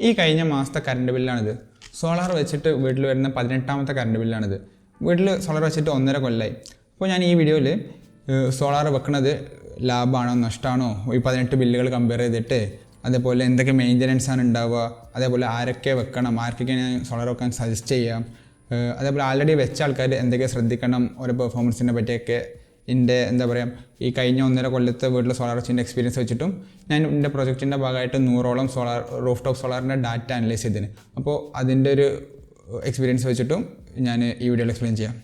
ഈ കഴിഞ്ഞ മാസത്തെ കറണ്ട് ബില്ലാണിത്. സോളാർ വെച്ചിട്ട് വീട്ടിൽ വരുന്ന 18ാമത്തെ കറണ്ട് ബില്ലാണിത്. വീട്ടിൽ സോളാർ വെച്ചിട്ട് 1.5 കൊല്ലമായി. അപ്പോൾ ഞാൻ ഈ വീഡിയോയിൽ സോളാർ വെക്കുന്നത് ലാഭമാണോ നഷ്ടമാണോ, ഈ 18 ബില്ലുകൾ കമ്പയർ ചെയ്തിട്ട്, അതേപോലെ എന്തൊക്കെ മെയിൻ്റനൻസ് ആണ് ഉണ്ടാവുക, അതേപോലെ ആരൊക്കെ വെക്കണം, ആർക്കൊക്കെ ഞാൻ സോളാർ വെക്കാൻ സജസ്റ്റ് ചെയ്യാം, അതേപോലെ ആൾറെഡി വെച്ച ആൾക്കാർ എന്തൊക്കെ ശ്രദ്ധിക്കണം, ഓരോ പെർഫോമൻസിനെ പറ്റിയൊക്കെ എന്താ പറയുക, ഈ കഴിഞ്ഞ 1.5 കൊല്ലത്തെ വീട്ടിൽ സോളാർ വെച്ചിൻ്റെ എക്സ്പീരിയൻസ് വെച്ചിട്ടും ഞാൻ എൻ്റെ പ്രൊജക്റ്റിൻ്റെ ഭാഗമായിട്ട് 100ഓളം റൂഫ് ടോപ്പ് സോളാറിൻ്റെ ഡാറ്റ അനലൈസ് ചെയ്തതിന്. അപ്പോൾ അതിൻ്റെ ഒരു എക്സ്പീരിയൻസ് വെച്ചിട്ടും ഞാൻ ഈ വീഡിയോയിൽ എക്സ്പ്ലെയിൻ ചെയ്യാം.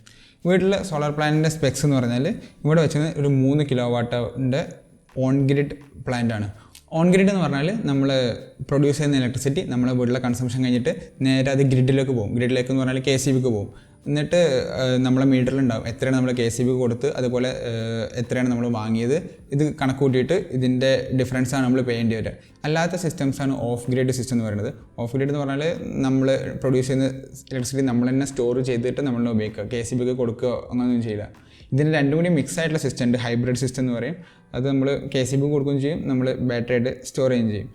വീട്ടിൽ സോളാർ പ്ലാന്റിൻ്റെ സ്പെക്സ് എന്ന് പറഞ്ഞാൽ ഇവിടെ വെച്ചത് ഒരു 3 കിലോവാട്ടിൻ്റെ ഓൺ ഗ്രിഡ് പ്ലാന്റ് ആണ്. ഓൺ ഗ്രിഡ് എന്ന് പറഞ്ഞാൽ നമ്മൾ പ്രൊഡ്യൂസ് ചെയ്യുന്ന ഇലക്ട്രിസിറ്റി നമ്മളെ വീട്ടിലെ കൺസംഷൻ കഴിഞ്ഞിട്ട് നേരെ അത് ഗ്രിഡിലേക്ക് പോകും. ഗ്രിഡിലേക്ക് എന്ന് പറഞ്ഞാൽ KCBക്ക് പോകും. എന്നിട്ട് നമ്മളെ മീറ്ററിലുണ്ടാവും എത്രയാണ് നമ്മൾ KCBക്ക് കൊടുത്ത്, അതുപോലെ എത്രയാണ് നമ്മൾ വാങ്ങിയത്, ഇത് കണക്ക് കൂട്ടിയിട്ട് ഇതിൻ്റെ ഡിഫറൻസാണ് നമ്മൾ പേ ചെയ്യേണ്ടി വരിക. അല്ലാത്ത സിസ്റ്റംസാണ് ഓഫ് ഗ്രിഡ് സിസ്റ്റം എന്ന് പറയുന്നത്. ഓഫ് ഗ്രിഡ് എന്ന് പറഞ്ഞാൽ നമ്മൾ പ്രൊഡ്യൂസ് ചെയ്യുന്ന ഇലക്ട്രിസിറ്റി നമ്മൾ തന്നെ സ്റ്റോർ ചെയ്തിട്ട് നമ്മൾ ഉപയോഗിക്കുക, KCBക്ക് കൊടുക്കുക അങ്ങനെയൊന്നും ചെയ്യില്ല. ഇതിന് രണ്ടും കൂടി മിക്സ് ആയിട്ടുള്ള സിസ്റ്റം ഉണ്ട്, ഹൈബ്രിഡ് സിസ്റ്റം എന്ന് പറയും. അത് നമ്മൾ KCBക്ക് കൊടുക്കുകയും ചെയ്യും, നമ്മൾ ബാറ്ററി ആയിട്ട് സ്റ്റോർ ചെയ്യുകയും ചെയ്യും.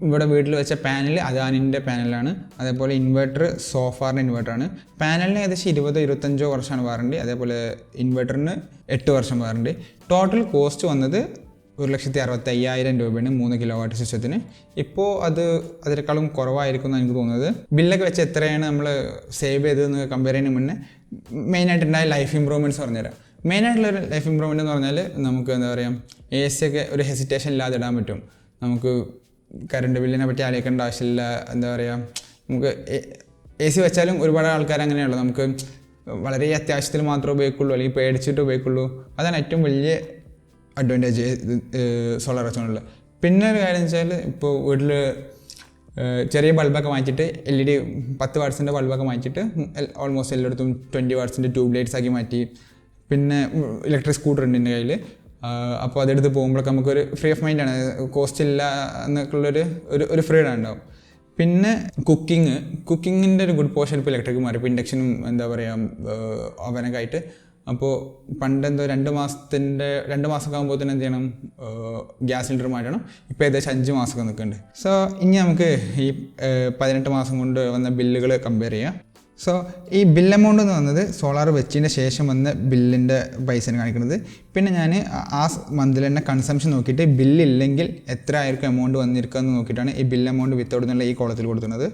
ഇവിടെ വീട്ടിൽ വെച്ച പാനൽ അദാനിൻ്റെ പാനലാണ്. അതേപോലെ ഇൻവെർട്ടർ സോഫാറിൻ്റെ ഇൻവെർട്ടറാണ്. പാനലിന് ഏകദേശം 20-25 വർഷമാണ് വാറണ്ടി. അതേപോലെ ഇൻവെർട്ടറിന് 8 വർഷം വാറണ്ടി. ടോട്ടൽ കോസ്റ്റ് വന്നത് 1,65,000 രൂപയാണ് 3 കിലോവാട്ട് സിസ്റ്റത്തിന്. ഇപ്പോൾ അതിനേക്കാളും കുറവായിരിക്കും എന്ന് എനിക്ക് തോന്നുന്നത്. ബില്ലൊക്കെ വെച്ച് എത്രയാണ് നമ്മൾ സേവ് ചെയ്തതെന്ന് കമ്പയർ ചെയ്യുന്നതിന് മുന്നേ മെയിനായിട്ടുണ്ടായ ലൈഫ് ഇമ്പ്രൂവ്മെൻറ്റ്സ് പറഞ്ഞുതരാം. മെയിനായിട്ടുള്ളൊരു ലൈഫ് ഇമ്പ്രൂവ്മെൻറ്റ് എന്ന് പറഞ്ഞാൽ നമുക്ക് എന്താ പറയുക, AC ഒക്കെ ഒരു ഹെസിറ്റേഷൻ ഇല്ലാതെ ഇടാൻ പറ്റും. നമുക്ക് കറണ്ട് ബില്ലിനെ പറ്റി ആലോചിക്കേണ്ട ആവശ്യമില്ല. എന്താ പറയുക, നമുക്ക് AC വെച്ചാലും ഒരുപാട് ആൾക്കാർ അങ്ങനെയുള്ളൂ, നമുക്ക് വളരെ അത്യാവശ്യത്തിൽ മാത്രമേ ഉപയോഗിക്കുള്ളൂ, അല്ലെങ്കിൽ പേടിച്ചിട്ട് ഉപയോഗിക്കുള്ളൂ. അതാണ് ഏറ്റവും വലിയ അഡ്വാൻറ്റേജ് സോളാർ വെച്ചുകൊണ്ടുള്ളത്. പിന്നെ ഒരു കാര്യം വെച്ചാൽ, ഇപ്പോൾ വീട്ടിൽ ചെറിയ ബൾബൊക്കെ വാങ്ങിച്ചിട്ട് LED 10 വാട്ട്സിൻ്റെ ബൾബൊക്കെ വാങ്ങിച്ചിട്ട് ഓൾമോസ്റ്റ് എല്ലായിടത്തും 20 വാട്ട്സിൻ്റെ ട്യൂബ് ലൈറ്റ്സ് ആക്കി മാറ്റി. പിന്നെ ഇലക്ട്രിക് സ്കൂട്ടർ ഉണ്ട് എൻ്റെ കയ്യിൽ. അപ്പോൾ അതെടുത്ത് പോകുമ്പോഴൊക്കെ നമുക്കൊരു ഫ്രീ ഓഫ് മൈൻഡാണ്, കോസ്റ്റ് ഇല്ല എന്നൊക്കെയുള്ളൊരു ഫ്രീഡം ഉണ്ടാവും. പിന്നെ കുക്കിങ്ങിൻ്റെ ഒരു ഗുഡ് പോർഷൻ ഇപ്പോൾ ഇലക്ട്രിക് മാറി. ഇപ്പോൾ ഇൻഡക്ഷനും എന്താ പറയുക ഓവനൊക്കെ ആയിട്ട്. അപ്പോൾ പണ്ടെന്തോ 2 മാസമൊക്കെ ആകുമ്പോൾ തന്നെ എന്ത് ചെയ്യണം, ഗ്യാസ് സിലിണ്ടർ മാറ്റണം. ഇപ്പോൾ ഏകദേശം 5 മാസമൊക്കെ നിൽക്കുന്നുണ്ട്. സോ ഇനി നമുക്ക് ഈ 18 മാസം കൊണ്ട് വന്ന ബില്ലുകൾ കമ്പയർ ചെയ്യാം. സോ ഈ ബിൽ എമൗണ്ട് എന്ന് പറയുന്നത് സോളാർ വെച്ചതിന് ശേഷം വന്ന ബില്ലിൻ്റെ പൈസയാണ് കാണിക്കുന്നത്. പിന്നെ ഞാൻ ആ മന്തിൽ തന്നെ കൺസംഷൻ നോക്കിയിട്ട് ബില്ലില്ലെങ്കിൽ എത്ര ആയിരിക്കും എമൗണ്ട് വന്നിരിക്കുക എന്ന് നോക്കിയിട്ടാണ് ഈ ബിൽ എമൗണ്ട് വിത്തൗട്ട് എന്നുള്ള ഈ കോളത്തിൽ കൊടുക്കുന്നത്.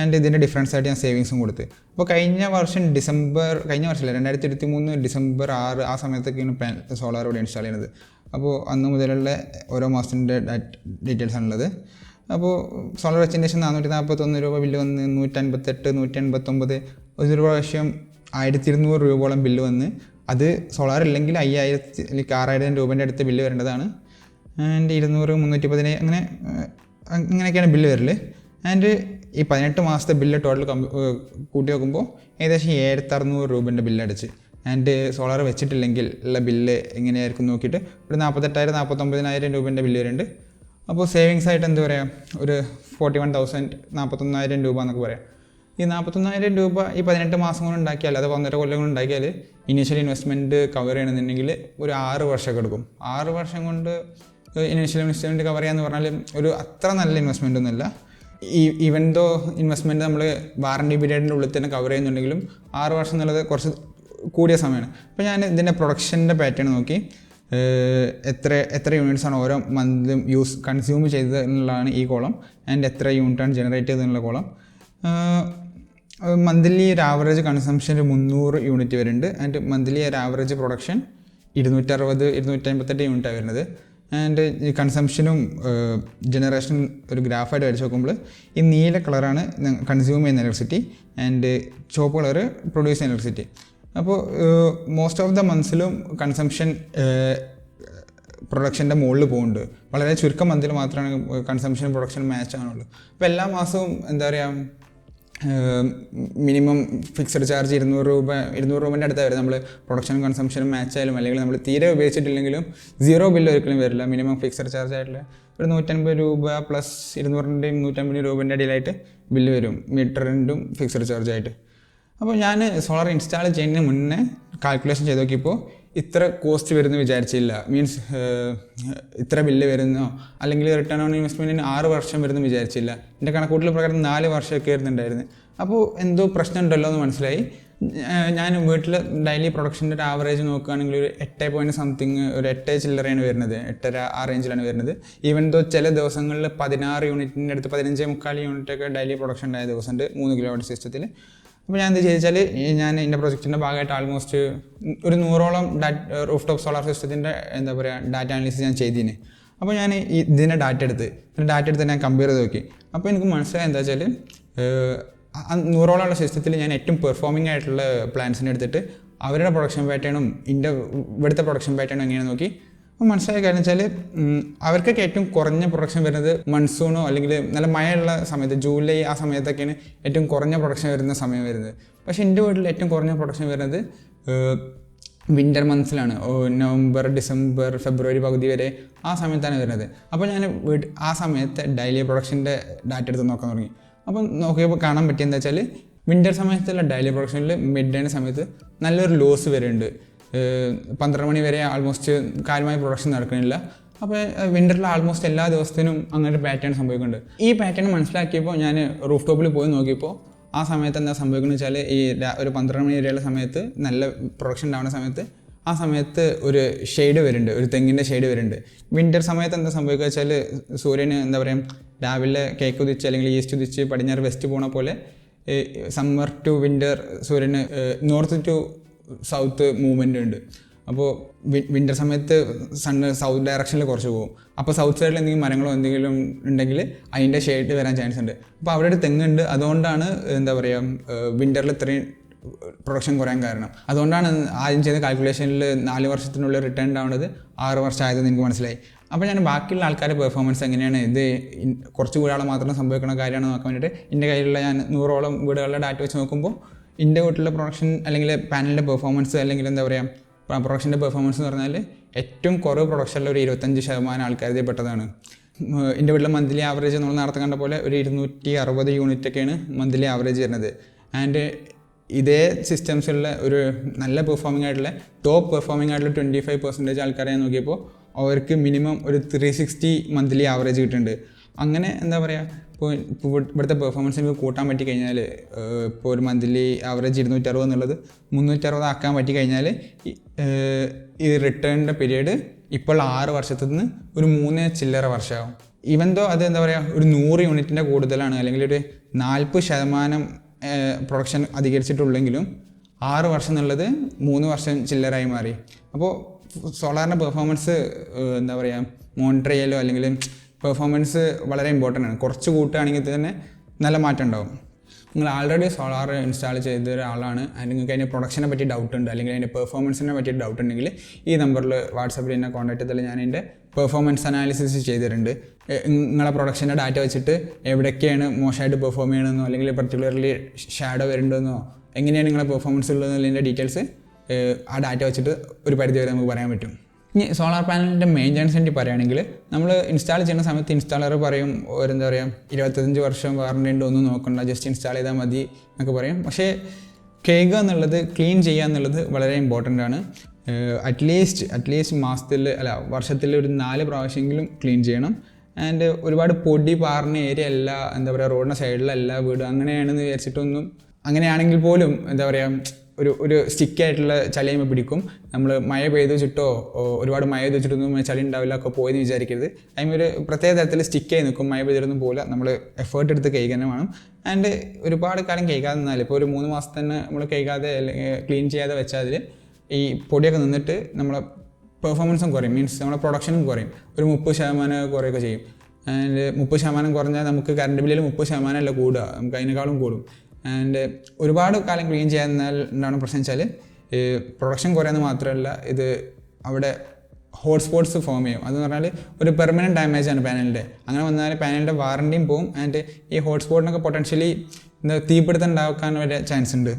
ആൻഡ് ഇതിൻ്റെ ഡിഫറൻസ് ആയിട്ട് ഞാൻ സേവിങ്സും കൊടുത്ത്. അപ്പോൾ കഴിഞ്ഞ വർഷമല്ല 2023 ഡിസംബർ 6 ആ സമയത്തൊക്കെയാണ് സോളാർ ഇവിടെ ഇൻസ്റ്റാൾ ചെയ്യുന്നത്. അപ്പോൾ അന്ന് മുതലുള്ള ഓരോ മാസത്തിൻ്റെ ഡീറ്റെയിൽസ് ആണുള്ളത്. അപ്പോൾ സോളാർ വെച്ചതിന് ശേഷം 441 രൂപ ബില്ല് വന്ന്, 158, 189, ഒരു പ്രാവശ്യം 1200 രൂപയോളം ബില്ല് വന്ന്. അത് സോളാർ ഇല്ലെങ്കിൽ 6,000 രൂപേൻ്റെ അടുത്ത് ബില്ല് വരേണ്ടതാണ്. ആൻഡ് 200, 310 അങ്ങനെയൊക്കെയാണ് ബില്ല് വരൽ. ആൻഡ് ഈ 18 മാസത്തെ ബില്ല് ടോട്ടൽ കൂട്ടി നോക്കുമ്പോൾ ഏകദേശം 7,600 രൂപേൻ്റെ ബില്ലടിച്ച്. ആൻഡ് സോളാർ വെച്ചിട്ടില്ലെങ്കിൽ ഉള്ള ബില്ല് എങ്ങനെയായിരിക്കും നോക്കിയിട്ട് ഒരു 48,000-49,000 രൂപേൻ്റെ ബില്ല് വരുന്നുണ്ട്. അപ്പോൾ സേവിങ്സ് ആയിട്ട് എന്താ പറയുക, ഒരു 41,000, 41,000 രൂപ എന്നൊക്കെ പറയാം. ഈ 41,000 രൂപ ഈ 18 മാസം കൊണ്ട് ഉണ്ടാക്കിയാൽ, അത് 1.5 കൊല്ലം കൊണ്ട് ഉണ്ടാക്കിയാൽ ഇനീഷ്യൽ ഇൻവെസ്റ്റ്മെൻറ്റ് കവർ ചെയ്യണമെന്നുണ്ടെങ്കിൽ ഒരു 6 വർഷമൊക്കെ എടുക്കും. 6 വർഷം കൊണ്ട് ഇനീഷ്യൽ ഇൻവെസ്റ്റ്മെൻറ്റ് കവർ ചെയ്യാന്ന് പറഞ്ഞാൽ ഒരു അത്ര നല്ല ഇൻവെസ്റ്റ്മെൻ്റ് ഒന്നുമില്ല. ഈവൻ ദോ ഇൻവെസ്റ്റ്മെൻറ്റ് നമ്മൾ വാറണ്ടി പീരീഡിൻ്റെ ഉള്ളിൽ തന്നെ കവർ ചെയ്യുന്നുണ്ടെങ്കിലും 6 വർഷം എന്നുള്ളത് കുറച്ച് കൂടിയ സമയമാണ്. അപ്പോൾ ഞാൻ ഇതിൻ്റെ പ്രൊഡക്ഷൻ്റെ പാറ്റേൺ നോക്കി എത്ര യൂണിറ്റ്സാണ് ഓരോ മന്തും കൺസ്യൂം ചെയ്തത് എന്നുള്ളതാണ് ഈ കോളം. ആൻഡ് എത്ര യൂണിറ്റാണ് ജനറേറ്റ് ചെയ്തതെന്നുള്ള കോളം. മന്ത്ലി ഒരു ആവറേജ് കൺസംഷൻ 300 യൂണിറ്റ് വരുന്നുണ്ട്. ആൻഡ് മന്ത്ലി ഒരു ആവറേജ് പ്രൊഡക്ഷൻ 260-258 യൂണിറ്റാണ് വരുന്നത്. ആൻഡ് ഈ കൺസംഷനും ജനറേഷനും ഒരു ഗ്രാഫായിട്ട് വരച്ച് നോക്കുമ്പോൾ ഈ നീല കളറാണ് കൺസ്യൂം ചെയ്യുന്ന ഇലക്ട്രിസിറ്റി, ആൻഡ് ചുവപ്പ് കളറ് പ്രൊഡ്യൂസ് ചെയ്യുന്ന ഇലക്ട്രിസിറ്റി. അപ്പോൾ മോസ്റ്റ് ഓഫ് ദ മന്ത്സിലും കൺസംഷൻ പ്രൊഡക്ഷൻ്റെ മുകളിൽ പോകുന്നുണ്ട്. വളരെ ചുരുക്കം മന്തിൽ മാത്രമാണ് കൺസംഷൻ പ്രൊഡക്ഷൻ മാച്ച് ആണുള്ളൂ. അപ്പോൾ എല്ലാ മാസവും എന്താ പറയുക, മിനിമം ഫിക്സഡ് ചാർജ് 200 രൂപേൻ്റെ അടുത്ത് വരും. നമ്മൾ പ്രൊഡക്ഷനും കൺസംഷനും മാച്ച് ആയാലും, അല്ലെങ്കിൽ നമ്മൾ തീരെ ഉപയോഗിച്ചിട്ടില്ലെങ്കിലും 0 ബില്ല് ഒരിക്കലും വരില്ല. മിനിമം ഫിക്സഡ് ചാർജ് ആയിട്ടുള്ള ഒരു 150 രൂപ പ്ലസ് 200-ൻ്റെയും 150 രൂപേൻ്റെ ഇടയിലായിട്ട് ബില്ല് വരും, മീറ്ററിൻ്റെയും ഫിക്സഡ് ചാർജ് ആയിട്ട്. അപ്പോൾ ഞാൻ സോളാർ ഇൻസ്റ്റാൾ ചെയ്യുന്നതിന് മുന്നേ കാൽക്കുലേഷൻ ചെയ്ത് നോക്കിയപ്പോൾ ഇത്ര കോസ്റ്റ് വരുമെന്ന് വിചാരിച്ചില്ല. മീൻസ് ഇത്ര ബില്ല് വരുന്നോ അല്ലെങ്കിൽ റിട്ടേൺ ഓൺ ഇൻവെസ്റ്റ്മെൻറ്റിന് 6 വർഷം വരുമെന്ന് വിചാരിച്ചില്ല. എൻ്റെ കണക്കൂട്ടൽ പ്രകാരം 4 വർഷമൊക്കെ വരുന്നുണ്ടായിരുന്നു. അപ്പോൾ എന്തോ പ്രശ്നം ഉണ്ടല്ലോ എന്ന് മനസ്സിലായി. ഞാൻ വീട്ടിൽ ഡെയിലി പ്രൊഡക്ഷൻ്റെ ഒരു ആവറേജ് നോക്കുകയാണെങ്കിൽ ഒരു 8 ഒരു 8 ചില്ലറയാണ് വരുന്നത്, 8.5 ആ റേഞ്ചിലാണ് വരുന്നത്. ഈവൻ ദോ ചില ദിവസങ്ങളിൽ 16 യൂണിറ്റിൻ്റെ അടുത്ത് 15.25 യൂണിറ്റൊക്കെ ഡെയിലി പ്രൊഡക്ഷൻ ഉണ്ടായ ദിവസമുണ്ട് 3 കിലോവാട്ട് സിസ്റ്റത്തിൽ. അപ്പോൾ ഞാൻ എന്ത് ചോദിച്ചാൽ, ഞാൻ എൻ്റെ പ്രൊജക്റ്റിൻ്റെ ഭാഗമായിട്ട് ആൾമോസ്റ്റ് ഒരു 100ഓളം റൂഫ് ടോപ്പ് സോളാർ സിസ്റ്റത്തിൻ്റെ എന്താ പറയുക ഡാറ്റ അനാലിസിസ് ഞാൻ ചെയ്തിന്. അപ്പോൾ ഞാൻ ഇതിൻ്റെ ഡാറ്റ എടുത്ത് ഞാൻ കമ്പയർ ചെയ്ത് നോക്കി. അപ്പോൾ എനിക്ക് മനസ്സിലായത് എന്താ വെച്ചാൽ 100ഓളമുള്ള സിസ്റ്റത്തിൽ ഞാൻ ഏറ്റവും പെർഫോമിംഗ് ആയിട്ടുള്ള പ്ലാൻസിനെ എടുത്തിട്ട് അവരുടെ പ്രൊഡക്ഷൻ പാറ്റേണും ഇവിടുത്തെ പ്രൊഡക്ഷൻ പാറ്റേണും എങ്ങനെയാണ് നോക്കി. അപ്പോൾ മനസ്സിലായ കാര്യം വെച്ചാൽ അവർക്കൊക്കെ ഏറ്റവും കുറഞ്ഞ പ്രൊഡക്ഷൻ വരുന്നത് മൺസൂണോ അല്ലെങ്കിൽ നല്ല മഴയുള്ള സമയത്ത് ജൂലൈ ആ സമയത്തൊക്കെയാണ് ഏറ്റവും കുറഞ്ഞ പ്രൊഡക്ഷൻ വരുന്ന സമയം വരുന്നത്. പക്ഷേ എൻ്റെ വീട്ടിൽ ഏറ്റവും കുറഞ്ഞ പ്രൊഡക്ഷൻ വരുന്നത് വിൻ്റർ മന്ത്സിലാണ്. നവംബർ, ഡിസംബർ, ഫെബ്രുവരി പകുതി വരെ ആ സമയത്താണ് വരുന്നത്. അപ്പോൾ ഞാൻ ആ സമയത്ത് ഡെയിലി പ്രൊഡക്ഷൻ്റെ ഡാറ്റ എടുത്ത് നോക്കാൻ തുടങ്ങി. അപ്പം നോക്കിയപ്പോൾ കാണാൻ പറ്റിയെന്താ വെച്ചാൽ വിൻ്റർ സമയത്തുള്ള ഡെയിലി പ്രൊഡക്ഷനിൽ മിഡ് ഡേ സമയത്ത് നല്ലൊരു ലോസ് വരുന്നുണ്ട്. 12 മണി വരെ ആൾമോസ്റ്റ് കാര്യമായ പ്രൊഡക്ഷൻ നടക്കുന്നില്ല. അപ്പോൾ വിൻ്ററിൽ ആൾമോസ്റ്റ് എല്ലാ ദിവസത്തിനും അങ്ങനെ ഒരു പാറ്റേൺ സംഭവിക്കുന്നുണ്ട്. ഈ പാറ്റേൺ മനസ്സിലാക്കിയപ്പോൾ ഞാൻ റൂഫ് ടോപ്പിൽ പോയി നോക്കിയപ്പോൾ ആ സമയത്ത് എന്താ സംഭവിക്കുന്നത് വെച്ചാൽ ഈ ഒരു 12 മണി വരെയുള്ള സമയത്ത് നല്ല പ്രൊഡക്ഷൻ ഉണ്ടാവുന്ന സമയത്ത് ആ സമയത്ത് ഒരു ഷെയ്ഡ് വരുന്നുണ്ട്, ഒരു തെങ്ങിൻ്റെ ഷെയ്ഡ് വരുന്നുണ്ട്. വിൻ്റർ സമയത്ത് എന്താ സംഭവിക്കുക വെച്ചാൽ സൂര്യന് എന്താ പറയുക രാവിലെ കേക്ക് ഉദിച്ച് അല്ലെങ്കിൽ ഈസ്റ്റ് ഉദിച്ച് പടിഞ്ഞാറ് വെസ്റ്റ് പോണ പോലെ സമ്മർ ടു വിൻ്റർ സൂര്യന് നോർത്ത് ടു സൗത്ത് മൂവ്മെൻ്റ് ഉണ്ട്. അപ്പോൾ വിൻ്റർ സമയത്ത് സണ്ണ് സൗത്ത് ഡയറക്ഷനിൽ കുറച്ച് പോകും. അപ്പോൾ സൗത്ത് സൈഡിൽ എന്തെങ്കിലും മരങ്ങളോ എന്തെങ്കിലും ഉണ്ടെങ്കിൽ അതിൻ്റെ ഷെയ്ഡ് വരാൻ ചാൻസ് ഉണ്ട്. അപ്പോൾ അവിടെ ഒരു തെങ്ങുണ്ട്, അതുകൊണ്ടാണ് എന്താ പറയുക വിൻ്ററിൽ ഇത്രയും പ്രൊഡക്ഷൻ കുറയാൻ കാരണം. അതുകൊണ്ടാണ് ആദ്യം ചെയ്ത കാൽക്കുലേഷനിൽ 4 വർഷത്തിനുള്ളിൽ റിട്ടേൺ ഉണ്ടാവുന്നത് 6 വർഷം ആയതെന്ന് എനിക്ക് മനസ്സിലായി. അപ്പോൾ ഞാൻ ബാക്കിയുള്ള ആൾക്കാരുടെ പെർഫോമൻസ് എങ്ങനെയാണ്, ഇത് കുറച്ച് വീടുകളെ മാത്രം സംഭവിക്കുന്ന കാര്യമാണ് നോക്കാൻ വേണ്ടിയിട്ട് എൻ്റെ കയ്യിലുള്ള ഞാൻ 100ഓളം വീടുകളുടെ ഡാറ്റ വെച്ച് നോക്കുമ്പോൾ എൻ്റെ വീട്ടിലെ പ്രൊഡക്ഷൻ അല്ലെങ്കിൽ പാനലിൻ്റെ പെർഫോമൻസ് അല്ലെങ്കിൽ എന്താ പറയുക പ്രൊഡക്ഷൻ്റെ പെർഫോമൻസ് എന്ന് പറഞ്ഞാൽ ഏറ്റവും കുറവ് പ്രൊഡക്ഷനിൽ ഒരു 25% ആൾക്കാർ പെട്ടതാണ്. എൻ്റെ വീട്ടിലെ മന്ത്ലി ആവറേജ് നമ്മൾ നേരത്തെ കണ്ട പോലെ ഒരു 260 യൂണിറ്റൊക്കെയാണ് മന്ത്ലി ആവറേജ് വരുന്നത്. ആൻഡ് ഇതേ സിസ്റ്റംസുള്ള ഒരു നല്ല പെർഫോമിംഗ് ആയിട്ടുള്ള ടോപ്പ് പെർഫോമിംഗ് ആയിട്ടുള്ള 25% ആൾക്കാരെ ഞാൻ നോക്കിയപ്പോൾ അവർക്ക് മിനിമം ഒരു 360 മന്ത്ലി ആവറേജ് കിട്ടുന്നുണ്ട്. അങ്ങനെ എന്താ പറയുക ഇപ്പോൾ ഇവിടുത്തെ പെർഫോമൻസ് എനിക്ക് കൂട്ടാൻ പറ്റി കഴിഞ്ഞാൽ ഇപ്പോൾ ഒരു മന്ത്ലി ആവറേജ് 260 എന്നുള്ളത് 360 ആക്കാൻ പറ്റി കഴിഞ്ഞാൽ ഈ റിട്ടേണിൻ്റെ പീരീഡ് ഇപ്പോൾ 6 വർഷത്തിൽ നിന്ന് ഒരു 3 ചില്ലറ വർഷമാകും. ഈവൻ ദോ അത് എന്താ പറയുക ഒരു 100 യൂണിറ്റിൻ്റെ കൂടുതലാണ് അല്ലെങ്കിൽ ഒരു 40% പ്രൊഡക്ഷൻ അധികരിച്ചിട്ടുള്ളെങ്കിലും 6 വർഷം എന്നുള്ളത് 3 വർഷം ചില്ലറായി മാറി. അപ്പോൾ സോളാറിൻ്റെ പെർഫോമൻസ് എന്താ പറയുക മോണിറ്റർ ചെയ്യലോ അല്ലെങ്കിൽ പെർഫോമൻസ് വളരെ ഇമ്പോർട്ടൻ്റ് ആണ്. കുറച്ച് കൂട്ടുകയാണെങ്കിൽ തന്നെ നല്ല മാറ്റം ഉണ്ടാവും. നിങ്ങൾ ആൾറെഡി സോളാർ ഇൻസ്റ്റാൾ ചെയ്ത ഒരാളാണ്, നിങ്ങൾക്ക് അതിൻ്റെ പ്രൊഡക്ഷനെ പറ്റി ഡൗട്ട് ഉണ്ട് അല്ലെങ്കിൽ അതിൻ്റെ പെർഫോമൻസിനെ പറ്റി ഡൗട്ട് ഉണ്ടെങ്കിൽ ഈ നമ്പറിൽ വാട്സാപ്പിൽ എന്നെ കോൺടാക്ട് ചെയ്താൽ ഞാൻ എൻ്റെ പെർഫോമൻസ് അനാലിസിസ് ചെയ്തിട്ടുണ്ട്. നിങ്ങളെ പ്രൊഡക്ഷൻ്റെ ഡാറ്റ വെച്ചിട്ട് എവിടെയൊക്കെയാണ് മോശമായിട്ട് പെർഫോം ചെയ്യണമെന്നോ അല്ലെങ്കിൽ പർട്ടിക്കുലർലി ഷാഡോ വരുന്നുണ്ടെന്നോ എങ്ങനെയാണ് നിങ്ങളെ പെർഫോമൻസ് ഉള്ളതെന്നുള്ളതിൻ്റെ ഡീറ്റെയിൽസ് ആ ഡാറ്റ വെച്ചിട്ട് ഒരു പരിധി വരെ നമുക്ക് പറയാൻ പറ്റും. ഇനി സോളാർ പാനലിൻ്റെ മെയിൻ്റനൻസിനെ പറ്റി പറയുകയാണെങ്കിൽ നമ്മൾ ഇൻസ്റ്റാൾ ചെയ്യുന്ന സമയത്ത് ഇൻസ്റ്റാളർ പറയും എന്താ പറയുക 25 വർഷം വാറണ്ടി ഉണ്ട്, ഒന്നും നോക്കണ്ട, ജസ്റ്റ് ഇൻസ്റ്റാൾ ചെയ്താൽ മതി എന്നൊക്കെ പറയും. പക്ഷേ കേൾക്കുക എന്നുള്ളത് ക്ലീൻ ചെയ്യുക എന്നുള്ളത് വളരെ ഇമ്പോർട്ടൻ്റ് ആണ്. അറ്റ്ലീസ്റ്റ് വർഷത്തിൽ ഒരു 4 പ്രാവശ്യമെങ്കിലും ക്ലീൻ ചെയ്യണം. ആൻഡ് ഒരുപാട് പൊടി പാറുന്ന ഏരിയ അല്ല, എന്താ പറയുക റോഡിൻ്റെ സൈഡിലല്ല വീട്, അങ്ങനെയാണെന്ന് വിചാരിച്ചിട്ടൊന്നും അങ്ങനെയാണെങ്കിൽ പോലും എന്താ പറയുക ഒരു സ്റ്റിക്കായിട്ടുള്ള ചളിയുമ്പോൾ പിടിക്കും. നമ്മൾ മഴ പെയ്ത് വെച്ചിട്ടോ ഒരുപാട് മഴ പെയ്ത് വെച്ചിട്ടൊന്നും ചളി ഉണ്ടാവില്ല ഒക്കെ പോയെന്ന് വിചാരിക്കരുത്. അതിനൊരു പ്രത്യേക തരത്തിൽ സ്റ്റിക്കായി നിൽക്കും. മഴ പെയ്തിട്ടൊന്നും പോലെ നമ്മൾ എഫേർട്ട് എടുത്ത് കഴിക്കാൻ വേണം. ആൻഡ് ഒരുപാട് കാലം കഴിക്കാതെ നിന്നാൽ ഇപ്പോൾ ഒരു 3 മാസം തന്നെ നമ്മൾ കഴിക്കാതെ അല്ലെങ്കിൽ ക്ലീൻ ചെയ്യാതെ വെച്ചാൽ ഈ പൊടിയൊക്കെ നിന്നിട്ട് നമ്മളെ പെർഫോമൻസും കുറയും, മീൻസ് നമ്മളെ പ്രൊഡക്ഷനും കുറയും, ഒരു 30% കുറയൊക്കെ ചെയ്യും. ആൻഡ് 30% കുറഞ്ഞാൽ നമുക്ക് കറണ്ട് ബില്ലിൽ 30% അല്ല കൂടുക, നമുക്ക് അതിനേക്കാളും കൂടും. ആൻഡ് ഒരുപാട് കാലം ക്ലീൻ ചെയ്യാന്നാൽ എന്താണ് പ്രശ്നം വെച്ചാൽ പ്രൊഡക്ഷൻ കുറയാന്ന് മാത്രമല്ല ഇത് അവിടെ ഹോട്ട്സ്പോട്ട്സ് ഫോം ചെയ്യും. അതെന്ന് പറഞ്ഞാൽ ഒരു പെർമനൻറ്റ് ഡാമേജാണ് പാനലിൻ്റെ. അങ്ങനെ വന്നാൽ പാനലിൻ്റെ വാറണ്ടിയും പോവും. ആൻഡ് ഈ ഹോട്ട്സ്പോട്ടിനൊക്കെ പൊട്ടൻഷ്യലി തീപിടുത്തം ഉണ്ടാക്കാൻ വരെ ചാൻസ് ഉണ്ട്.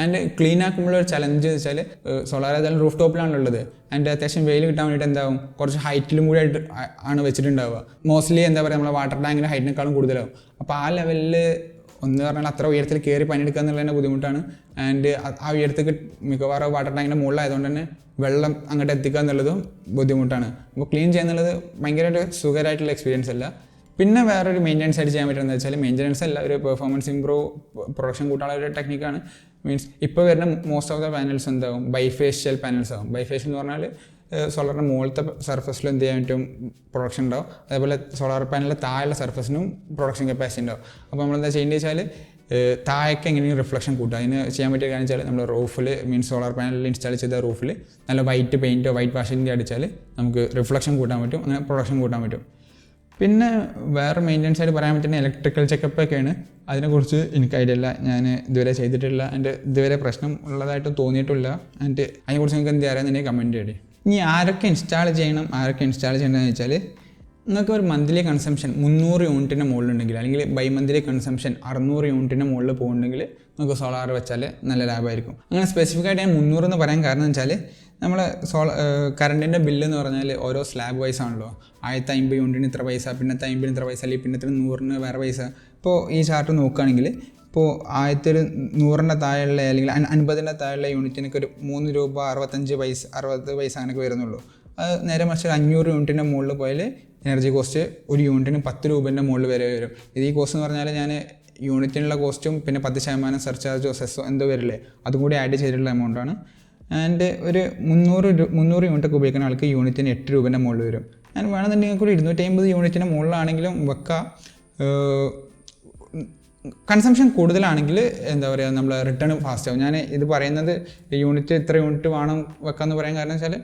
ആൻഡ് ക്ലീൻ ആക്കുമ്പോൾ ഒരു ചലഞ്ച് വെച്ചാൽ സോളാർ ഏതായാലും റൂഫ് ടോപ്പിലാണുള്ളത്. ആൻഡ് അത്യാവശ്യം വെയിൽ കിട്ടാൻ വേണ്ടിയിട്ട് എന്താവും കുറച്ച് ഹൈറ്റിലും കൂടി ആയിട്ട് ആണ് വെച്ചിട്ടുണ്ടാവുക. മോസ്റ്റ്ലി എന്താ പറയുക നമ്മളെ വാട്ടർ ടാങ്കിൻ്റെ ഹൈറ്റിനേക്കാളും കൂടുതലാവും. അപ്പോൾ ആ ലെവലിൽ ഒന്ന് പറഞ്ഞാൽ അത്ര ഉയരത്തിൽ കയറി പണിയെടുക്കുക എന്നുള്ളത് തന്നെ ബുദ്ധിമുട്ടാണ്. ആൻഡ് ആ ഉയരത്തേക്ക് മിക്കവാറും വാട്ടർ ടാങ്കിൻ്റെ മുകളിലായതുകൊണ്ട് തന്നെ വെള്ളം അങ്ങോട്ട് എത്തിക്കുക എന്നുള്ളതും ബുദ്ധിമുട്ടാണ്. അപ്പോൾ ക്ലീൻ ചെയ്യുന്നുള്ളത് ഭയങ്കരമായിട്ട് സുഖകരമായിട്ടുള്ള എക്സ്പീരിയൻസ് അല്ല. പിന്നെ വേറൊരു മെയിൻ്റെനൻസ് ആയിട്ട് ചെയ്യാൻ പറ്റുന്നത് വെച്ചാൽ മെയിൻ്റെനൻസ് അല്ല, ഒരു പെർഫോമൻസ് ഇമ്പ്രൂവ് പ്രൊഡക്ഷൻ കൂട്ടാനുള്ള ഒരു ടെക്നിക്കാണ്. മീൻസ് ഇപ്പോൾ വരുന്ന മോസ്റ്റ് ഓഫ് ദ പാനൽസ് എന്താകും, ബൈഫേഷ്യൽ പാനൽസ് ആകും. ബൈഫേഷ്യൽ എന്ന് പറഞ്ഞാൽ സോളറിൻ്റെ മുകളിലത്തെ സർഫസിൽ എന്ത് ചെയ്യാൻ പറ്റും, പ്രൊഡക്ഷൻ ഉണ്ടാവും. അതേപോലെ സോളാർ പാനലിൻ്റെ താഴെയുള്ള സർഫസിനും പ്രൊഡക്ഷൻ കപ്പാസിറ്റി ഉണ്ടാവും. അപ്പോൾ നമ്മളെന്താ ചെയ്യേണ്ടത് വെച്ചാൽ താഴേക്ക് എങ്ങനെയും റിഫ്ലക്ഷൻ കൂട്ടുക. അതിന് ചെയ്യാൻ പറ്റിയ കാര്യം വെച്ചാൽ നമ്മൾ റൂഫിൽ മീൻസ് സോളാർ പാനലിൽ ഇൻസ്റ്റാൾ ചെയ്ത റൂഫിൽ നല്ല വൈറ്റ് പെയിൻറ്റോ വൈറ്റ് വാഷിൻ്റെ അടിച്ചാൽ നമുക്ക് റിഫ്ലക്ഷൻ കൂട്ടാൻ പറ്റും, അങ്ങനെ പ്രൊഡക്ഷൻ കൂട്ടാൻ പറ്റും. പിന്നെ വേറെ മെയിൻ്റെനൻസ് ആയിട്ട് പറയാൻ പറ്റുന്ന ഇലക്ട്രിക്കൽ ചെക്കപ്പൊക്കെയാണ്. അതിനെക്കുറിച്ച് എനിക്ക് ഐഡിയ ഇല്ല, ഞാൻ ഇതുവരെ ചെയ്തിട്ടില്ല, എൻ്റെ ഇതുവരെ പ്രശ്നം ഉള്ളതായിട്ട് തോന്നിയിട്ടില്ല. ആൻഡ് അതിനെക്കുറിച്ച് നിങ്ങൾക്ക് എന്ത് അറിയാമെന്നുണ്ടെങ്കിൽ കമൻറ്റ് ചെയ്യേ. ഇനി ആരൊക്കെ ഇൻസ്റ്റാൾ ചെയ്യണമെന്ന് വെച്ചാൽ നിങ്ങൾക്ക് ഒരു മന്ത്ലി കൺസംഷൻ 300 യൂണിറ്റിൻ്റെ മുകളിലുണ്ടെങ്കിൽ, അല്ലെങ്കിൽ ബൈ മന്ത്ലി കൺസംഷൻ 600 യൂണിറ്റിൻ്റെ മുകളിൽ പോകുന്നുണ്ടെങ്കിൽ നിങ്ങൾക്ക് സോളാർ വെച്ചാൽ നല്ല ലാഭമായിരിക്കും. അങ്ങനെ സ്പെസിഫിക് ആയിട്ട് ഞാൻ 300 എന്ന് പറയാൻ കാരണം എന്ന് വെച്ചാൽ നമ്മൾ കറണ്ടിൻ്റെ ബില്ല് എന്ന് പറഞ്ഞാൽ ഓരോ സ്ലാബ് വൈസ് ആണല്ലോ. 1050 യൂണിറ്റിന് ഇത്ര പൈസ, പിന്നത്തെ 50 ഇത്ര പൈസ, അല്ലെങ്കിൽ പിന്നത്തെ 100 വേറെ പൈസ. ഇപ്പോൾ ഈ ചാർട്ട് നോക്കുകയാണെങ്കിൽ ഇപ്പോൾ 100 താഴെയുള്ള അല്ലെങ്കിൽ 50 താഴെയുള്ള യൂണിറ്റിനൊക്കെ ഒരു 3 രൂപ 65 പൈസ 60 പൈസ അങ്ങനെയൊക്കെ വരുന്നുള്ളൂ. അത് നേരെ മറിച്ച് 500 യൂണിറ്റിൻ്റെ മുകളിൽ പോയാൽ എനർജി കോസ്റ്റ് ഒരു യൂണിറ്റിന് 10 രൂപേൻ്റെ മുകളിൽ വരെ വരും. ഇത് ഈ കോസ്റ്റ് എന്ന് പറഞ്ഞാൽ ഞാൻ യൂണിറ്റിനുള്ള കോസ്റ്റും പിന്നെ 10% സർചാർജോ സെസ്സോ എന്തോ വരില്ലേ അതും കൂടി ആഡ് ചെയ്തിട്ടുള്ള എമൗണ്ടാണ്. ആൻഡ് ഒരു 300 യൂണിറ്റൊക്കെ ഉപയോഗിക്കുന്ന ആൾക്ക് യൂണിറ്റിന് 8 രൂപേൻ്റെ മുകളിൽ വരും. ഞാൻ വേണമെന്നുണ്ടെങ്കിൽ നിങ്ങൾക്ക് ഒരു 250 യൂണിറ്റിന് മുകളിലാണെങ്കിലും വെക്കാം. കൺസംഷൻ കൂടുതലാണെങ്കിൽ എന്താ പറയുക, നമ്മൾ റിട്ടേൺ ഫാസ്റ്റ് ആവും. ഞാൻ ഇത് പറയുന്നത് യൂണിറ്റ് ഇത്ര യൂണിറ്റ് വേണം വെക്കാമെന്ന് പറയാൻ കാരണം വെച്ചാൽ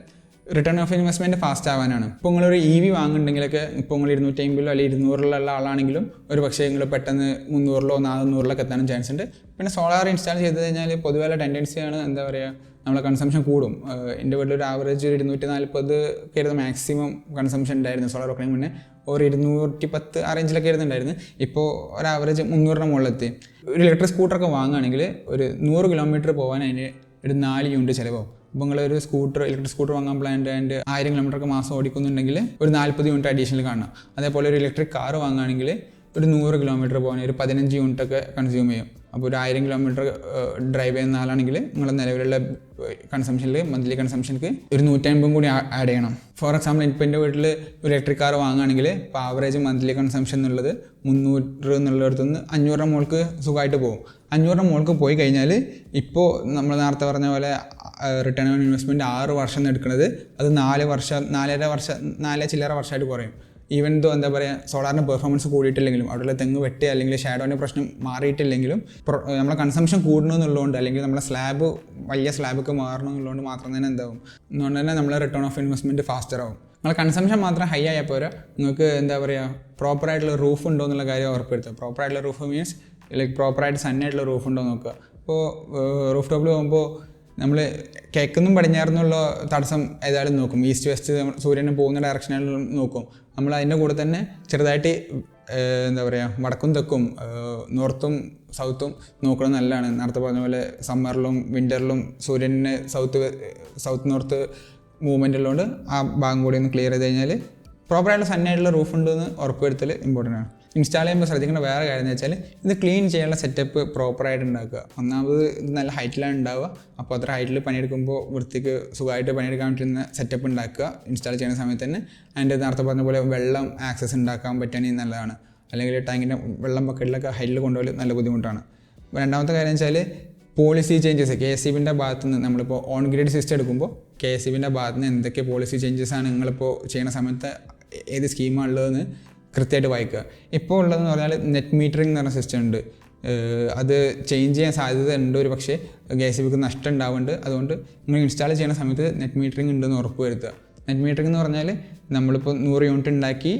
റിട്ടേൺ ഓഫ് ഇൻവെസ്റ്റ്മെൻറ്റ് ഫാസ്റ്റ് ആവാനാണ്. ഇപ്പോൾ നിങ്ങളൊരു EV വാങ്ങുന്നുണ്ടെങ്കിലൊക്കെ ഇപ്പോൾ നിങ്ങൾ 250 അല്ലെങ്കിൽ 200 ആളാണെങ്കിലും ഒരു പക്ഷേ നിങ്ങൾ പെട്ടെന്ന് 300 400 എത്താനും ചാൻസ് ഉണ്ട്. പിന്നെ സോളാർ ഇൻസ്റ്റാൾ ചെയ്ത് കഴിഞ്ഞാൽ പൊതുവെ ടെൻഡൻസിയാണ് എന്താ പറയുക, നമ്മളെ കൺസംഷൻ കൂടും. എൻ്റെ വീട്ടിലൊരു ആവറേജ് ഒരു 240 ഒക്കെ ആയിരുന്നു മാക്സിമം കൺസംഷൻ ഉണ്ടായിരുന്നു സോളാർ വെക്കണമെങ്കിൽ മുന്നേ. ഒരു 210 ആ റേഞ്ചിലൊക്കെ ആയിരുന്നുണ്ടായിരുന്നു. ഇപ്പോൾ ഒരു ആവറേജ് 300 മുകളിലെത്തി. ഒരു ഇലക്ട്രിക് സ്കൂട്ടറൊക്കെ വാങ്ങുകയാണെങ്കിൽ ഒരു 100 കിലോമീറ്റർ പോകാൻ അതിന് ഒരു 4 യൂണിറ്റ് ചിലവാകും. അപ്പോൾ നിങ്ങളൊരു ഇലക്ട്രിക് സ്കൂട്ടർ വാങ്ങാൻ പ്ലാൻ ആൻഡ് 1000 കിലോമീറ്ററൊക്കെ മാസം ഓടിക്കുന്നുണ്ടെങ്കിൽ ഒരു 40 യൂണിറ്റ് അഡീഷണൽ കാണണം. അതേപോലെ ഒരു ഇലക്ട്രിക് കാർ വാങ്ങുകയാണെങ്കിൽ ഒരു 100 കിലോമീറ്റർ പോകാൻ ഒരു 15 യൂണിറ്റൊക്കെ കൺസ്യൂം ചെയ്യും. അപ്പോൾ ഒരു 1000 കിലോമീറ്റർ ഡ്രൈവ് ചെയ്യുന്ന ആളാണെങ്കിൽ നിങ്ങളുടെ നിലവിലുള്ള കൺസംഷനിൽ മന്ത്ലി കൺസംഷനിക്ക് ഒരു 150 കൂടി ആഡ് ചെയ്യണം. ഫോർ എക്സാമ്പിൾ ഇപ്പോൾ എൻ്റെ വീട്ടിൽ ഒരു ഇലക്ട്രിക് കാർ വാങ്ങുകയാണെങ്കിൽ ഇപ്പോൾ ആവറേജ് മന്ത്ലി കൺസംഷൻ എന്നുള്ളത് 300 എന്നുള്ളിടത്തു നിന്ന് 500 മുകൾക്ക് സുഖമായിട്ട് പോകും. 500 മുകൾക്ക് പോയി കഴിഞ്ഞാൽ ഇപ്പോൾ നമ്മൾ നേരത്തെ പറഞ്ഞ പോലെ റിട്ടേൺ ഓൺ ഇൻവെസ്റ്റ്മെൻറ്റ് 6 വർഷം എടുക്കുന്നത് അത് 4 ചില്ലറ വർഷമായിട്ട് കുറയും. ഈവൻ ദോ എന്താ പറയുക, സോളാറിൻ്റെ പെർഫോമൻസ് കൂടിയിട്ടില്ലെങ്കിലും അവിടെയുള്ള തെങ്ങ് വെട്ടി അല്ലെങ്കിൽ ഷാഡോൻ്റെ പ്രശ്നം മാറിയിട്ടില്ലെങ്കിലും നമ്മളെ കൺസംഷൻ കൂടണമെന്നുള്ളതുകൊണ്ട് അല്ലെങ്കിൽ നമ്മളെ വലിയ സ്ലാബൊക്കെ മാറണമെന്നുള്ളതുകൊണ്ട് മാത്രം തന്നെ എന്താവും, അതുകൊണ്ട് തന്നെ നമ്മളെ റിട്ടേൺ ഓഫ് ഇൻവെസ്റ്റ്മെൻറ്റ് ഫാസ്റ്റർ ആവും. നമ്മളെ കൺസംഷൻ മാത്രം ഹൈ ആയാൽ പോരാ, നിങ്ങൾക്ക് എന്താ പറയുക പ്രോപ്പറായിട്ടുള്ള റൂഫ് ഉണ്ടോ എന്നുള്ള കാര്യം ഉറപ്പെടുത്തുക. പ്രോപ്പറായിട്ടുള്ള റൂഫ് മീൻസ് ലൈക്ക് പ്രോപ്പറായിട്ട് സണ്ണായിട്ടുള്ള റൂഫ് ഉണ്ടോ നോക്കുക. ഇപ്പോൾ റൂഫ് ടോപ്പിൽ പോകുമ്പോൾ നമ്മൾ കിഴക്കുന്നും പടിഞ്ഞാറുന്നുള്ള തടസ്സം ഏതായാലും നോക്കും. ഈസ്റ്റ് വെസ്റ്റ് സൂര്യന് പോകുന്ന ഡയറക്ഷനായാലും നോക്കും. നമ്മൾ അതിൻ്റെ കൂടെ തന്നെ ചെറുതായിട്ട് എന്താ പറയുക വടക്കും തെക്കും നോർത്തും സൗത്തും നോക്കണം നല്ലതാണ്. നേരത്തെ പറഞ്ഞ പോലെ സമ്മറിലും വിൻ്ററിലും സൂര്യന് സൗത്ത് നോർത്ത് മൂവ്മെൻ്റ് ഉള്ളതുകൊണ്ട് ആ ഭാഗം കൂടി ഒന്ന് ക്ലിയർ ചെയ്ത് കഴിഞ്ഞാൽ പ്രോപ്പറായിട്ടുള്ള സണ്ണായിട്ടുള്ള റൂഫ് ഉണ്ടെന്ന് ഉറപ്പുവരുത്തൽ ഇമ്പോർട്ടൻ്റ് ആണ്. ഇൻസ്റ്റാൾ ചെയ്യുമ്പോൾ ശ്രദ്ധിക്കേണ്ട വേറെ കാര്യം എന്ന് വെച്ചാൽ ഇത് ക്ലീൻ ചെയ്യാനുള്ള സെറ്റപ്പ് പ്രോപ്പറായിട്ട് ഉണ്ടാക്കുക. ഒന്നാമത് ഇത് നല്ല ഹൈറ്റിലാണ് ഉണ്ടാവുക. അപ്പോൾ അത്ര ഹൈറ്റിൽ പണിയെടുക്കുമ്പോൾ വൃത്തിക്ക് സുഖമായിട്ട് പണിയെടുക്കാൻ പറ്റുന്ന സെറ്റപ്പ് ഉണ്ടാക്കുക ഇൻസ്റ്റാൾ ചെയ്യുന്ന സമയത്ത് തന്നെ. അതിൻ്റെ നേരത്തെ പറഞ്ഞ പോലെ വെള്ളം ആക്സസ് ഉണ്ടാക്കാൻ പറ്റുകയാണെങ്കിൽ നല്ലതാണ്. അല്ലെങ്കിൽ ടാങ്കിൻ്റെ വെള്ളം ബക്കറ്റിലൊക്കെ ഹൈറ്റിൽ കൊണ്ടുപോകൽ നല്ല ബുദ്ധിമുട്ടാണ്. രണ്ടാമത്തെ കാര്യം വെച്ചാൽ പോളിസി ചേഞ്ചസ് KSEBിൻ്റെ ഭാഗത്തു നിന്ന് നമ്മളിപ്പോൾ ഓൺ ഗ്രിഡ് സിസ്റ്റം എടുക്കുമ്പോൾ KSEBിൻ്റെ ഭാഗത്തു നിന്ന് എന്തൊക്കെ പോളിസി ചേഞ്ചസ് ആണ് നിങ്ങളിപ്പോൾ ചെയ്യുന്ന സമയത്ത് ഏത് സ്കീമാണ് ഉള്ളതെന്ന് കൃത്യമായിട്ട് വായിക്കുക. ഇപ്പോൾ ഉള്ളതെന്ന് പറഞ്ഞാൽ നെറ്റ് മീറ്ററിംഗ് എന്ന് പറഞ്ഞ സിസ്റ്റം ഉണ്ട്. അത് ചേഞ്ച് ചെയ്യാൻ സാധ്യത ഉണ്ട്, ഒരു പക്ഷേ KSEBിക്ക് നഷ്ടം ഉണ്ടാവുന്നുണ്ട്. അതുകൊണ്ട് നിങ്ങൾ ഇൻസ്റ്റാൾ ചെയ്യുന്ന സമയത്ത് നെറ്റ് മീറ്ററിംഗ് ഉണ്ടെന്ന് ഉറപ്പ് വരുത്തുക. നെറ്റ് മീറ്ററിംഗ് എന്ന് പറഞ്ഞാൽ നമ്മളിപ്പോൾ 100 യൂണിറ്റ് ഉണ്ടാക്കി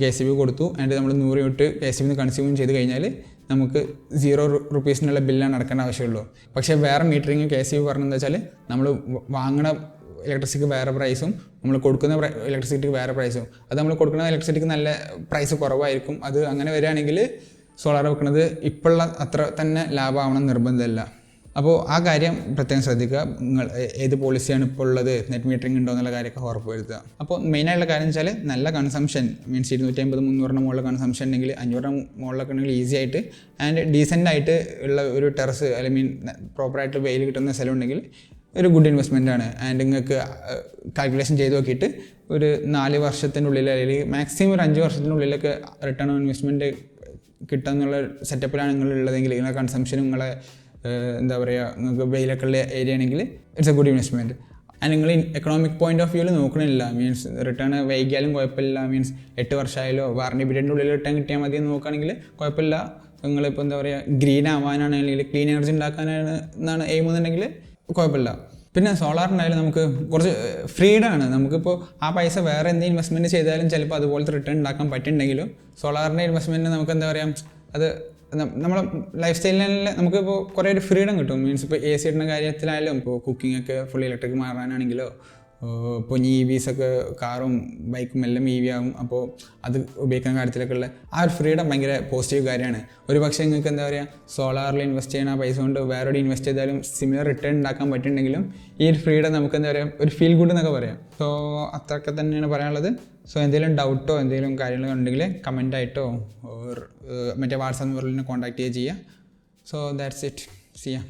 KSEBി കൊടുത്തു, അതിൻ്റെ നമ്മൾ 100 യൂണിറ്റ് KSEBിന്ന് കൺസ്യൂം ചെയ്ത് കഴിഞ്ഞാൽ നമുക്ക് 0 rupees ബില്ലാണ് അടക്കേണ്ട ആവശ്യമുള്ളൂ. പക്ഷേ വേറെ മീറ്ററിംഗ് KSEB പറഞ്ഞതെന്ന് വെച്ചാൽ നമ്മൾ വാങ്ങണ ഇലക്ട്രിസിറ്റിക്ക് വേറെ പ്രൈസും നമ്മൾ കൊടുക്കുന്ന ഇലക്ട്രിസിറ്റിക്ക് വേറെ പ്രൈസും, അത് നമ്മൾ കൊടുക്കുന്ന ഇലക്ട്രിസിറ്റിക്ക് നല്ല പ്രൈസ് കുറവായിരിക്കും. അത് അങ്ങനെ വരികയാണെങ്കിൽ സോളാർ വെക്കുന്നത് ഇപ്പോഴുള്ള അത്ര തന്നെ ലാഭമാവണം നിർബന്ധമില്ല. അപ്പോൾ ആ കാര്യം പ്രത്യേകം ശ്രദ്ധിക്കുക. നിങ്ങൾ ഏത് പോളിസിയാണ് ഇപ്പോൾ ഉള്ളത്, നെറ്റ് മീറ്ററിംഗ് ഉണ്ടോ എന്നുള്ള കാര്യമൊക്കെ ഉറപ്പ് വരുത്തുക. അപ്പോൾ മെയിനായിട്ടുള്ള കാര്യം വെച്ചാൽ നല്ല കൺസംഷൻ മീൻസ് 250-300 മുകളിൽ കൺസംഷൻ ഉണ്ടെങ്കിൽ 500 മുകളിലൊക്കെ ഉണ്ടെങ്കിൽ ഈസി ആയിട്ട് ആൻഡ് ഡീസൻ്റ് ആയിട്ട് ഉള്ള ഒരു ടെറസ് അല്ലെങ്കിൽ പ്രോപ്പറായിട്ട് വെയിൽ കിട്ടുന്ന സ്ഥലം ഉണ്ടെങ്കിൽ ഒരു ഗുഡ് ഇൻവെസ്റ്റ്മെൻ്റ് ആണ്. ആൻഡ് നിങ്ങൾക്ക് കാൽക്കുലേഷൻ ചെയ്ത് നോക്കിയിട്ട് ഒരു 4 വർഷത്തിനുള്ളിൽ അല്ലെങ്കിൽ മാക്സിമം ഒരു 5 വർഷത്തിനുള്ളിലൊക്കെ റിട്ടേൺ ഓൺ ഇൻവെസ്റ്റ്മെൻറ്റ് കിട്ടുക എന്നുള്ള സെറ്റപ്പിലാണ് നിങ്ങൾ ഉള്ളതെങ്കിൽ നിങ്ങളുടെ കൺസംഷനും നിങ്ങളെ എന്താ പറയുക നിങ്ങൾക്ക് വെയിലൊക്കെ ഉള്ള ഏരിയ ആണെങ്കിൽ it's A good investment. And നിങ്ങൾ എക്കണോമിക് പോയിന്റ് ഓഫ് വ്യൂവിൽ നോക്കണില്ല മീൻസ് റിട്ടേൺ വൈകിയാലും കുഴപ്പമില്ല മീൻസ് 8 വർഷമായാലോ വാറണ്ടി പീരീഡിൻ്റെ ഉള്ളിൽ റിട്ടേൺ കിട്ടിയാൽ മതി എന്ന് നോക്കുകയാണെങ്കിൽ കുഴപ്പമില്ല. നിങ്ങളിപ്പോൾ എന്താ പറയുക ഗ്രീൻ ആവാനാണ് അല്ലെങ്കിൽ ക്ലീൻ എനർജി ഉണ്ടാക്കാനാണ് എന്നാണ് എയിം എന്നുണ്ടെങ്കിൽ കുഴപ്പമില്ല. പിന്നെ സോളാറിനായാലും നമുക്ക് കുറച്ച് ഫ്രീഡമാണ്. നമുക്കിപ്പോൾ ആ പൈസ വേറെ എന്തെങ്കിലും ഇൻവെസ്റ്റ്മെൻറ്റ് ചെയ്താലും ചിലപ്പോൾ അതുപോലത്തെ റിട്ടേൺ ഉണ്ടാക്കാൻ പറ്റുന്നുണ്ടെങ്കിലും സോളാറിൻ്റെ ഇൻവെസ്റ്റ്മെൻറ്റ് നമുക്ക് എന്താ പറയുക അത് നമ്മളെ ലൈഫ് സ്റ്റൈലിൽ നമുക്കിപ്പോൾ കുറേ ഒരു ഫ്രീഡം കിട്ടും. മീൻസ് ഇപ്പോൾ AC ഇടുന്ന കാര്യത്തിലായാലും ഇപ്പോൾ കുക്കിംഗ് ഒക്കെ ഫുൾ ഇലക്ട്രിക് മാറാനാണെങ്കിലോ ഇപ്പോൾ EVs ഒക്കെ കാറും ബൈക്കും എല്ലാം EV ആകും. അപ്പോൾ അത് ഉപയോഗിക്കുന്ന കാര്യത്തിലൊക്കെ ഉള്ള ആ ഒരു ഫ്രീഡം ഭയങ്കര പോസിറ്റീവ് കാര്യമാണ്. ഒരു പക്ഷേ നിങ്ങൾക്ക് എന്താ പറയുക സോളാറിൽ ഇൻവെസ്റ്റ് ചെയ്യുന്ന ആ പൈസ കൊണ്ട് വേറെ ഇൻവെസ്റ്റ് ചെയ്താലും സിമിലർ റിട്ടേൺ ഉണ്ടാക്കാൻ പറ്റുന്നുണ്ടെങ്കിലും ഈ ഒരു ഫ്രീഡം നമുക്ക് എന്താ പറയുക ഒരു ഫീൽ ഗുഡ് എന്നൊക്കെ പറയാം. സോ അത്രയൊക്കെ തന്നെയാണ് പറയാനുള്ളത്. സോ എന്തെങ്കിലും ഡൗട്ടോ എന്തെങ്കിലും കാര്യങ്ങളോ ഉണ്ടെങ്കിൽ കമൻ്റായിട്ടോ മറ്റേ വാട്സാപ്പ് നമ്പറിൽ കോൺടാക്ട് ചെയ്യുക. So that's it. C yeah.